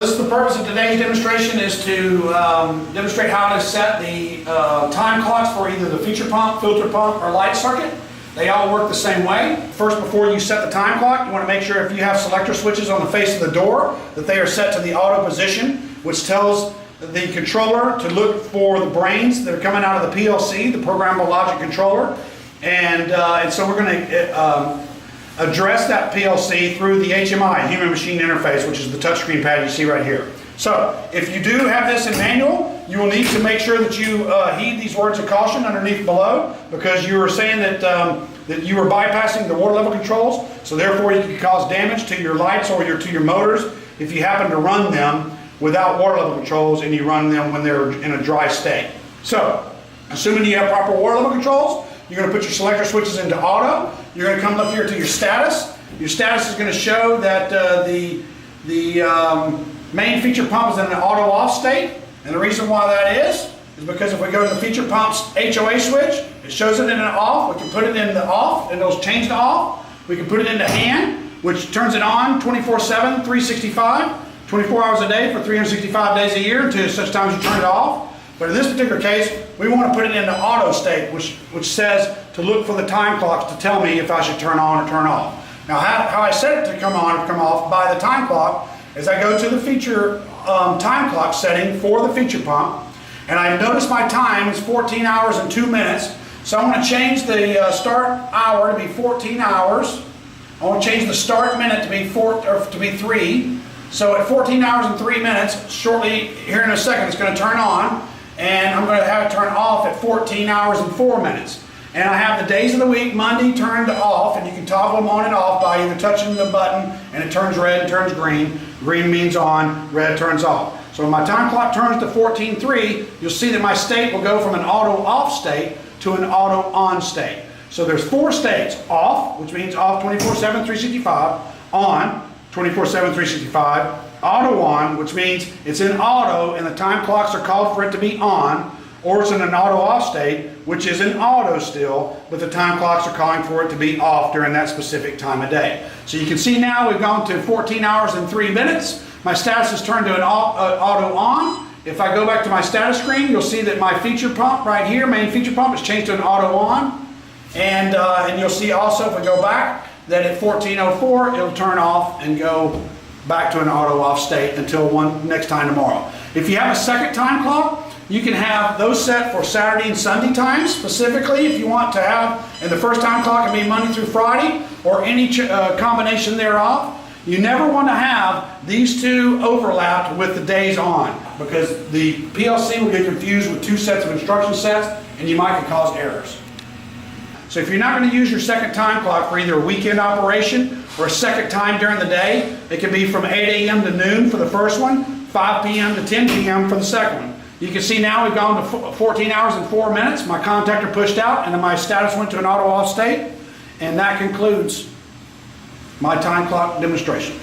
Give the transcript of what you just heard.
The purpose of today's demonstration is to demonstrate how to set the time clocks for either the feature pump, filter pump, or light circuit. They all work the same way. First, before you set the time clock, you want to make sure if you have selector switches on the face of the door that they are set to the auto position, which tells the controller to look for the brains that are coming out of the PLC, the programmable logic controller. And so we're going to address that PLC through the HMI, human machine interface, which is the touchscreen pad you see right here. So if you do have this in manual, you will need to make sure that you heed these words of caution underneath below, because you are saying that that you are bypassing the water level controls, so therefore you can cause damage to your lights or to your motors if you happen to run them without water level controls and you run them when they're in a dry state. So assuming you have proper water level controls, you're going to put your selector switches into auto. You're going to come up here to your status. Your status is going to show that the main feature pump is in an auto off state. And the reason why that is because if we go to the feature pump's HOA switch, it shows it in an off. We can put it in the off and it'll change to off. We can put it into hand, which turns it on 24/7, 365, 24 hours a day for 365 days a year until such time as you turn it off. But in this particular case, we want to put it into auto state, which says to look for the time clocks to tell me if I should turn on or turn off. Now, how I set it to come on or come off by the time clock is I go to the feature time clock setting for the feature pump, and I notice my time is 14 hours and 2 minutes. So I'm going to change the start hour to be 14 hours. I want to change the start minute to be 3. So at 14 hours and 3 minutes, shortly here in a second, it's going to turn on. And I'm going to have it turn off at 14 hours and 4 minutes. And I have the days of the week, Monday turned off, and you can toggle them on and off by either touching the button, and it turns red and turns green. Green means on, red turns off. So when my time clock turns to 14:03, you'll see that my state will go from an auto off state to an auto on state. So there's 4 states: off, which means off 24/7, 365, on 24/7, 365, auto on, which means it's in auto and the time clocks are called for it to be on, or it's in an auto off state, which is in auto still, but the time clocks are calling for it to be off during that specific time of day. So you can see now we've gone to 14 hours and 3 minutes. My status is turned to an auto on. If I go back to my status screen, you'll see that my feature pump right here, main feature pump, is changed to an auto on. And you'll see also if we go back that at 14:04 it'll turn off and go back to an auto off state until next time tomorrow. If you have a second time clock, you can have those set for Saturday and Sunday times specifically if you want to have, and the first time clock can be Monday through Friday or any combination thereof. You never want to have these two overlapped with the days on, because the PLC will get confused with 2 sets of instruction sets and you might cause errors. So if you're not going to use your second time clock for either a weekend operation or a second time during the day, it can be from 8 a.m. to noon for the first one, 5 p.m. to 10 p.m. for the second one. You can see now we've gone to 14 hours and 4 minutes. My contactor pushed out and then my status went to an auto off state. And that concludes my time clock demonstration.